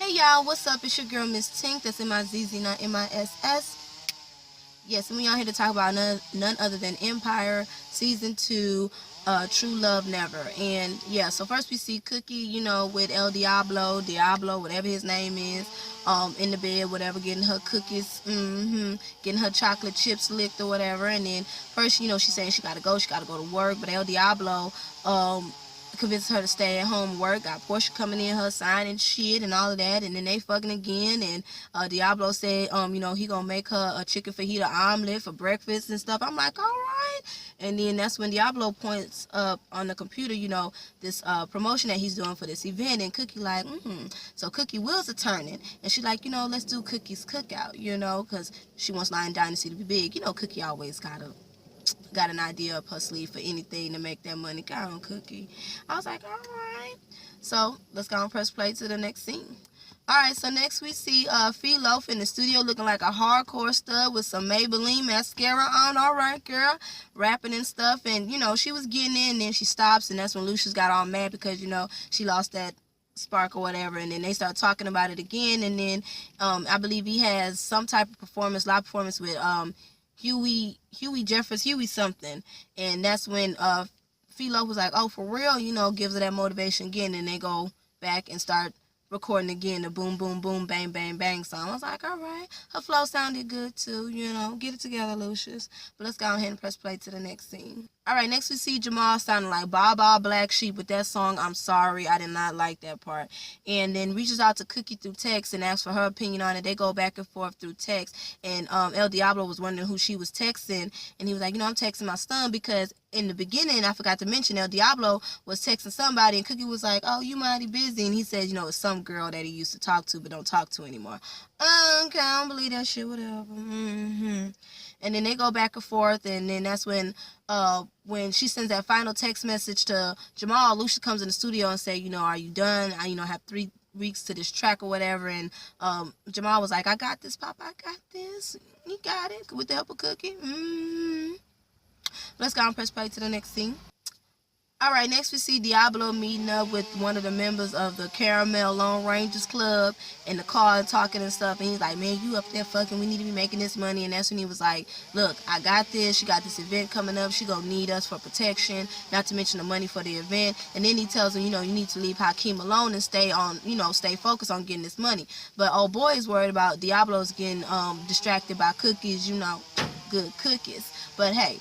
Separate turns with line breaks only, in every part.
Hey y'all, what's up? It's your girl Miss Tink. That's M-I-Z-Z, not M-I-S-S. Yes, and we out here to talk about none other than Empire Season 2, True Love Never. And yeah, so first we see Cookie, with El Diablo, whatever his name is, in the bed, whatever, getting her cookies, getting her chocolate chips licked or whatever. And then first, she's saying she gotta go to work, but El Diablo, convinced her to stay at home and work. Got Portia coming in, her signing shit and all of that, and then they fucking again. And Diablo said, he gonna make her a chicken fajita omelet for breakfast and stuff. I'm like, all right. And then that's when Diablo points up on the computer, this promotion that he's doing for this event. And Cookie like, So Cookie wheels are turning, and she like, let's do Cookie's cookout, because she wants Lion Dynasty to be big. Cookie always got an idea up her sleeve for anything to make that money. Got on Cookie. I was like, all right. So let's go and press play to the next scene. Alright, so next we see Philo in the studio looking like a hardcore stud with some Maybelline mascara on. Alright, girl. Rapping and stuff. And, she was getting in, and then she stops, and that's when Lucius got all mad because, she lost that spark or whatever. And then they start talking about it again. And then I believe he has some type of live performance with Huey something. And that's when Philo was like, oh, for real, gives her that motivation again. And they go back and start recording again the boom, boom, boom, bang, bang, bang song. I was like, all right. Her flow sounded good too, Get it together, Lucius. But let's go ahead and press play to the next scene. All right, next we see Jamal sounding like Baba Black Sheep with that song, I'm Sorry. I did not like that part. And then reaches out to Cookie through text and asks for her opinion on it. They go back and forth through text. And El Diablo was wondering who she was texting. And he was like, I'm texting my son because in the beginning, I forgot to mention, El Diablo was texting somebody. And Cookie was like, oh, you mighty busy. And he said, it's some girl that he used to talk to but don't talk to anymore. Okay, I don't believe that shit, whatever. And then they go back and forth, and then that's when she sends that final text message to Jamal, Lucius comes in the studio and say, are you done? I, have 3 weeks to this track or whatever. And Jamal was like, I got this, Pop. I got this. You got it with the help of Cookie. Let's go and press play to the next scene. Alright, next we see Diablo meeting up with one of the members of the Caramel Lone Rangers Club in the car talking and stuff. And he's like, man, you up there fucking, we need to be making this money. And that's when he was like, look, I got this. She got this event coming up. She gonna need us for protection, not to mention the money for the event. And then he tells him, you need to leave Hakeem alone and stay focused on getting this money. But old boy is worried about Diablo's getting distracted by Cookies, good cookies. But hey,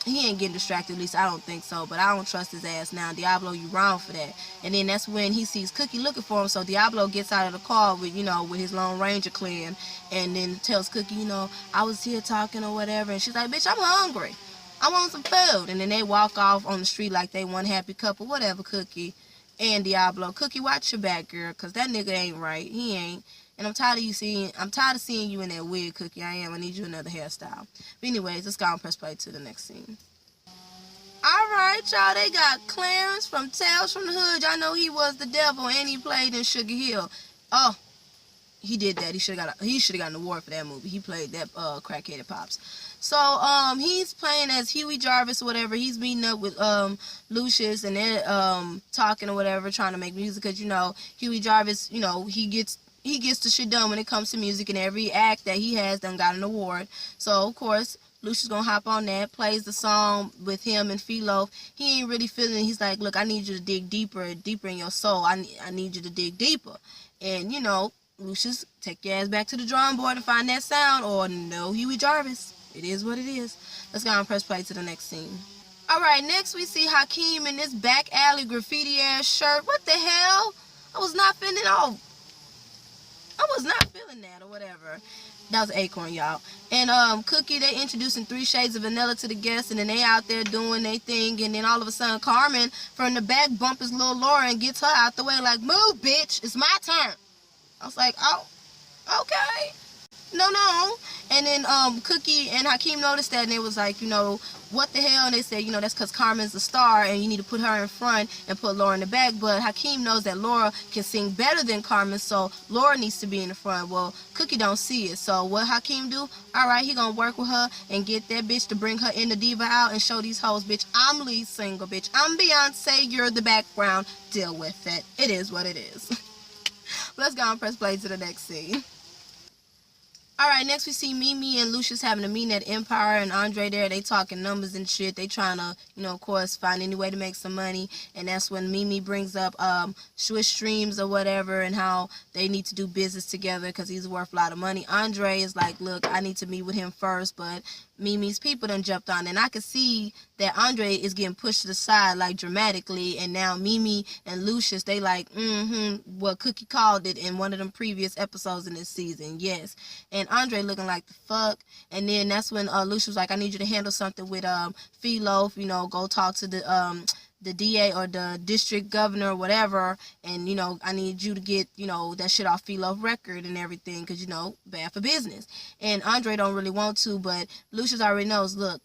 he ain't getting distracted, at least I don't think so, but I don't trust his ass now. Diablo, you wrong for that. And then that's when he sees Cookie looking for him, so Diablo gets out of the car with, with his Lone Ranger clan, and then tells Cookie, I was here talking or whatever, and she's like, bitch, I'm hungry. I want some food. And then they walk off on the street like they one happy couple, whatever, Cookie and Diablo. Cookie, watch your back, girl, because that nigga ain't right. He ain't. And I'm tired of seeing you in that wig, Cookie. I need you another hairstyle. But anyways, let's go and press play to the next scene. Alright, y'all, they got Clarence from Tales from the Hood. Y'all know he was the devil and he played in Sugar Hill. Oh, he did that. He should have got an award for that movie. He played that crackheaded Pops. So he's playing as Huey Jarvis or whatever. He's meeting up with Lucius, and they're talking or whatever, trying to make music, because Huey Jarvis, he gets the shit done when it comes to music, and every act that he has done got an award. So of course Lucius gonna hop on that, plays the song with him and Philo. He ain't really feeling it. He's like, look, I need you to dig deeper in your soul. I need you to dig deeper. And Lucius, take your ass back to the drawing board and find that sound, or no Huey Jarvis. It is what it is. Let's go and press play to the next scene. Alright, next we see Hakeem in this back alley graffiti ass shirt. What the hell? I was not feeling that or whatever. That was Acorn, y'all. And Cookie, they introducing 3 shades of vanilla to the guests, and then they out there doing their thing, and then all of a sudden Carmen from the back bumpers little Laura and gets her out the way like, move, bitch, it's my turn. I was like, oh, okay. No. And then Cookie and Hakeem noticed that, and they was like, what the hell? And they said, that's because Carmen's the star, and you need to put her in front and put Laura in the back. But Hakeem knows that Laura can sing better than Carmen, so Laura needs to be in the front. Well, Cookie don't see it. So what Hakeem do? All right, he gonna work with her and get that bitch to bring her in the diva out and show these hoes, bitch, I'm lead single, bitch. I'm Beyonce, you're the background. Deal with it. It is what it is. Let's go and press play to the next scene. Alright, next we see Mimi and Lucius having a meeting at Empire, and Andre there. They talking numbers and shit. They trying to, of course, find any way to make some money. And that's when Mimi brings up Swiss Streams or whatever, and how they need to do business together because he's worth a lot of money. Andre is like, look, I need to meet with him first, but Mimi's people done jumped on, and I could see that Andre is getting pushed to the side like dramatically, and now Mimi and Lucius, they like, well, Cookie called it in one of them previous episodes in this season, yes. And Andre looking like the fuck, and then that's when Lucius was like, I need you to handle something with Philo, go talk to the DA or the district governor or whatever, and I need you to get that shit off Philo's record and everything, because bad for business. And Andre don't really want to, but Lucius already knows, look,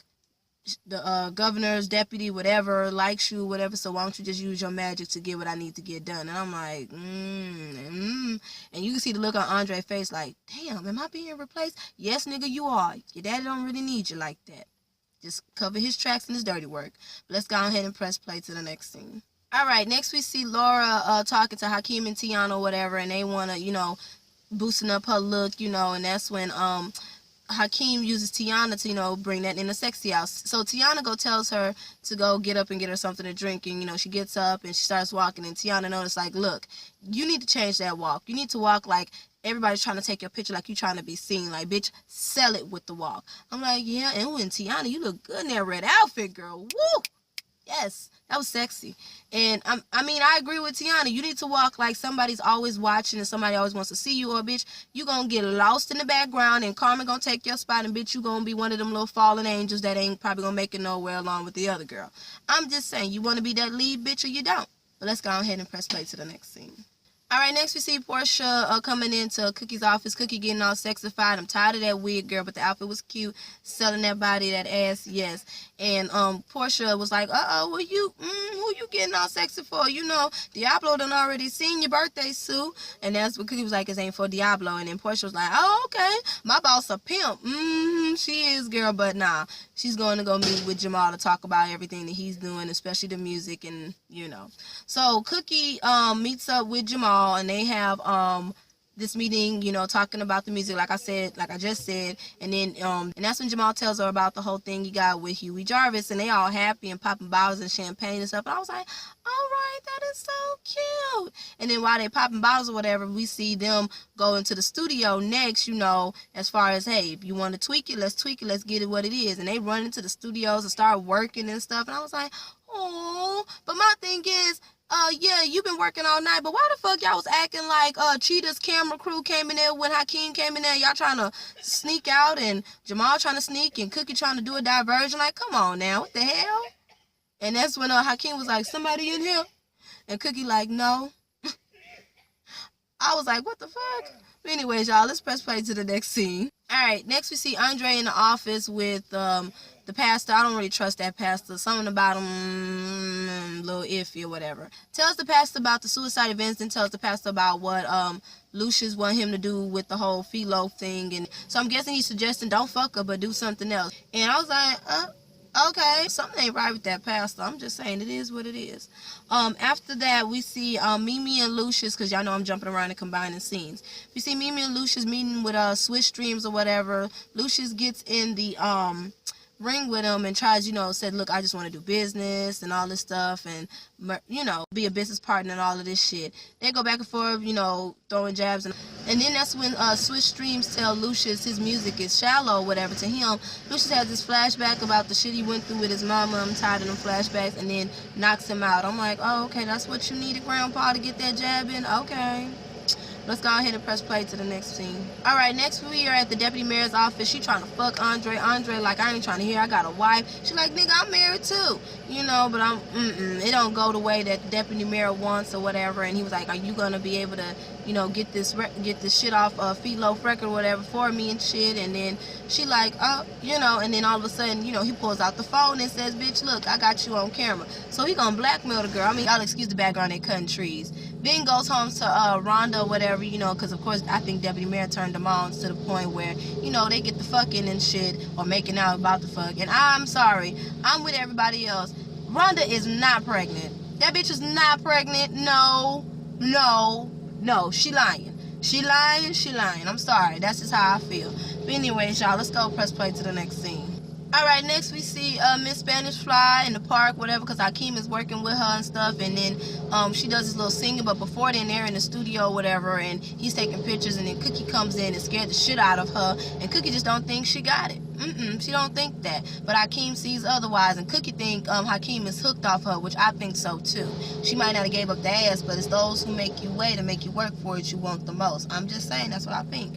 the governor's deputy whatever likes you, whatever, so why don't you just use your magic to get what I need to get done. And I'm like, and you can see the look on Andre's face like, damn, am I being replaced? Yes, nigga, you are. Your daddy don't really need you like that. Just cover his tracks and his dirty work. But let's go ahead and press play to the next scene. Alright, next we see Laura talking to Hakeem and Tiana or whatever, and they want to, boosting up her look, and that's when Hakeem uses Tiana to, bring that in the sexy house. So Tiana tells her to go get up and get her something to drink, and, she gets up and she starts walking, and Tiana notices, like, look, you need to change that walk. You need to walk like everybody's trying to take your picture, like you trying to be seen. Like, bitch, sell it with the walk. I'm like, yeah, and when Tiana, you look good in that red outfit, girl. Woo! Yes, that was sexy. And I agree with Tiana. You need to walk like somebody's always watching and somebody always wants to see you, or bitch, you gonna get lost in the background and Carmen gonna take your spot, and bitch, you gonna be one of them little fallen angels that ain't probably gonna make it nowhere along with the other girl. I'm just saying, you wanna be that lead bitch or you don't. But let's go ahead and press play to the next scene. Alright, next we see Portia coming into Cookie's office. Cookie getting all sexified. I'm tired of that wig, girl, but the outfit was cute. Selling that body, that ass, yes. And Portia was like, who you getting all sexy for? Diablo done already seen your birthday suit. And that's what Cookie was like, it ain't for Diablo. And then Portia was like, oh, okay, my boss a pimp. She is, girl, but nah. She's going to go meet with Jamal to talk about everything that he's doing, especially the music and, So Cookie meets up with Jamal, and they have this meeting, talking about the music, like I just said, and then and that's when Jamal tells her about the whole thing he got with Huey Jarvis, and they all happy and popping bottles and champagne and stuff. And I was like, all right, that is so cute. And then while they popping bottles or whatever, we see them go into the studio next, as far as, hey, if you want to tweak it, let's tweak it, let's get it what it is. And they run into the studios and start working and stuff, and I was like, oh. But my thing is, yeah, you've been working all night, but why the fuck y'all was acting like Cheetah's camera crew came in there when Hakeem came in there? Y'all trying to sneak out, and Jamal trying to sneak, and Cookie trying to do a diversion? Like, come on now, what the hell? And that's when Hakeem was like, somebody in here? And Cookie like, no. I was like, what the fuck? But anyways, y'all, let's press play to the next scene. Alright, next we see Andre in the office with the pastor. I don't really trust that pastor. Something about him, a little iffy or whatever. Tells the pastor about the suicide events, and tells the pastor about what Lucius want him to do with the whole Philo thing. And so I'm guessing he's suggesting don't fuck her, but do something else. And I was like, okay, something ain't right with that pastor. I'm just saying, it is what it is. After that, we see Mimi and Lucius, because y'all know I'm jumping around and combining scenes. We see Mimi and Lucius meeting with Swiss Streams or whatever. Lucius gets in the ring with him and tries, said, look, I just want to do business and all this stuff, and, be a business partner and all of this shit. They go back and forth, throwing jabs, and then that's when Swiss Streams tell Lucius his music is shallow or whatever to him. Lucius has this flashback about the shit he went through with his mama. I'm tired of them flashbacks, and then knocks him out. I'm like, oh, okay, that's what you needed, Grandpa, to get that jab in? Okay. Let's go ahead and press play to the next scene. Alright, next we are at the deputy mayor's office. She trying to fuck Andre. Andre like, I ain't trying to hear, I got a wife. She like, nigga, I'm married too. But it don't go the way that the deputy mayor wants or whatever. And he was like, are you gonna be able to, get this shit off Philo's record or whatever for me and shit? And then she like, and then all of a sudden, he pulls out the phone and says, bitch, look, I got you on camera. So he gonna blackmail the girl. I mean, y'all excuse the background, they cutting trees. Ben goes home to Rhonda or whatever, because of course I think Deputy Mayor turned them on to the point where, they get the fucking and shit, or making out about the fuck. And I'm sorry, I'm with everybody else. Rhonda is not pregnant. That bitch is not pregnant. No. No, she lying. She lying. I'm sorry. That's just how I feel. But anyways, y'all, let's go press play to the next scene. Alright, next we see Miss Spanish Fly in the park, whatever, because Hakeem is working with her and stuff, and then she does this little singing, but before then they're in the studio or whatever, and he's taking pictures, and then Cookie comes in and scared the shit out of her, and Cookie just don't think she got it. She don't think that, but Hakeem sees otherwise, and Cookie think Hakeem is hooked off her, which I think so too. She might not have gave up the ass, but it's those who make you wait and make you work for it you want the most. I'm just saying, that's what I think.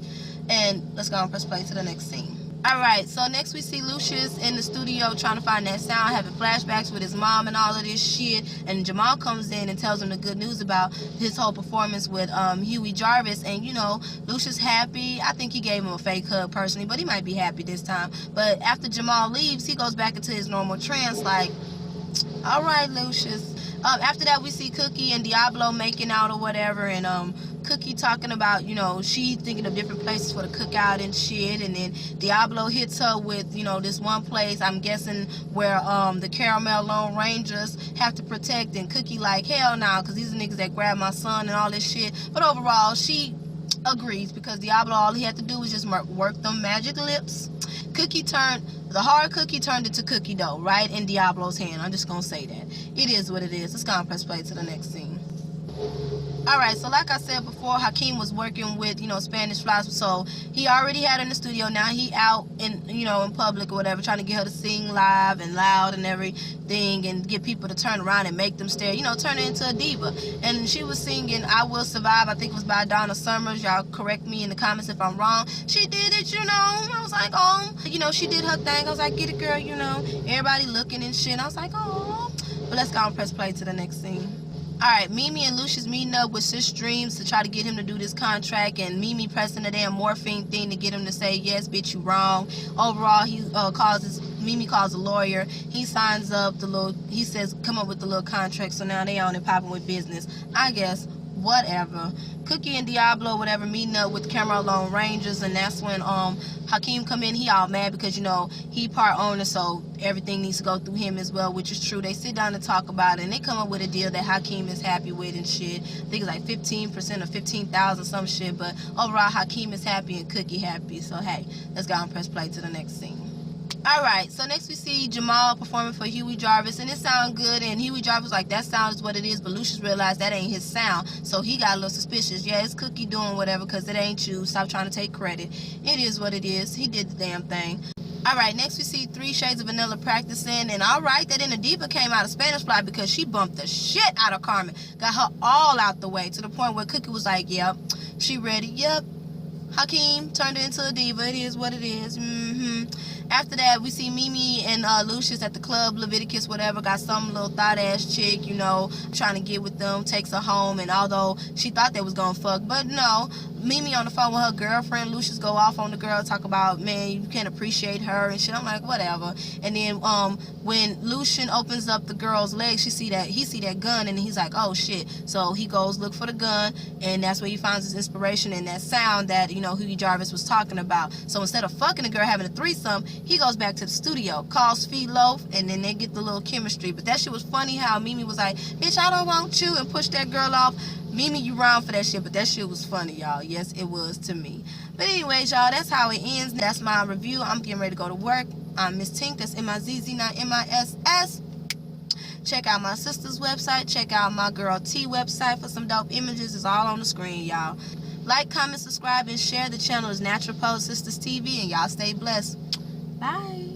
And let's go and press play to the next scene. Alright, so next we see Lucius in the studio trying to find that sound, having flashbacks with his mom and all of this shit, and Jamal comes in and tells him the good news about his whole performance with Huey Jarvis, and you know, Lucius happy. I think he gave him a fake hug personally, but he might be happy this time. But after Jamal leaves, he goes back into his normal trance like, alright Lucius. After that we see Cookie and Diablo making out or whatever, and Cookie talking about, you know, she thinking of different places for the cookout and shit, and then Diablo hits her with, you know, this one place, I'm guessing, where the Caramel Lone Rangers have to protect, and Cookie like, hell no, because these are niggas that grabbed my son and all this shit. But overall, she agrees, because Diablo, all he had to do was just work them magic lips. The hard cookie turned into cookie dough, right in Diablo's hand. I'm just gonna say that. It is what it is. Let's go and press play to the next scene. Alright, so like I said before, Hakeem was working with, you know, Spanish Fly, so he already had her in the studio. Now he out in, you know, in public or whatever, trying to get her to sing live and loud and everything, and get people to turn around and make them stare, you know, turn her into a diva. And she was singing I Will Survive, I think it was by Donna Summers. Y'all correct me in the comments if I'm wrong. She did it, you know. I was like, oh, you know, she did her thing. I was like, get it, girl, you know. Everybody looking and shit. I was like, oh. But let's go and press play to the next scene. Alright, Mimi and Lucius meeting up with Sis Dreams to try to get him to do this contract, and Mimi pressing the damn morphine thing to get him to say, yes, bitch, you wrong. Overall, he Mimi calls a lawyer. He signs up he says, come up with the little contract, so now they on and popping with business. I guess, whatever. Cookie and Diablo, whatever, meeting up with Caramel Lone Rangers, and that's when Hakeem come in. He all mad because, you know, he part owner, so everything needs to go through him as well, which is true. They sit down and talk about it, and they come up with a deal that Hakeem is happy with and shit. I think it's like 15% or 15,000 some shit, but overall Hakeem is happy and Cookie happy. So hey, let's go and press play to the next scene. Alright, so next we see Jamal performing for Huey Jarvis, and it sounded good, and Huey Jarvis was like, that sound is what it is, but Lucius realized that ain't his sound, so he got a little suspicious. Yeah, it's Cookie doing whatever, because it ain't you. Stop trying to take credit. It is what it is. He did the damn thing. Alright, next we see 3 Shades of Vanilla practicing, and alright, that in a diva came out of Spanish Fly because she bumped the shit out of Carmen. Got her all out the way, to the point where Cookie was like, yep, she ready, yep. Hakeem turned her into a diva. It is what it is. After that, we see Mimi and Lucius at the club, Leviticus, whatever, got some little thought-ass chick, you know, trying to get with them, takes her home, and although she thought they was gonna fuck, but no, Mimi on the phone with her girlfriend, Lucius go off on the girl, talk about, man, you can't appreciate her and shit. I'm like, whatever. And then when Lucian opens up the girl's leg, he see that gun, and he's like, oh shit. So he goes look for the gun, and that's where he finds his inspiration in that sound that, you know, Huey Jarvis was talking about. So instead of fucking the girl, having a threesome, he goes back to the studio, calls Feet Loaf, and then they get the little chemistry. But that shit was funny how Mimi was like, bitch, I don't want you, and pushed that girl off. Mimi, you wrong for that shit, but that shit was funny, y'all. Yes, it was to me. But anyways, y'all, that's how it ends. That's my review. I'm getting ready to go to work. I'm Miss Tink. That's M-I-Z-Z, not M-I-S-S. Check out my sister's website. Check out my girl T website for some dope images. It's all on the screen, y'all. Like, comment, subscribe, and share. The channel is Natural Pose Sisters TV, and y'all stay blessed. Bye.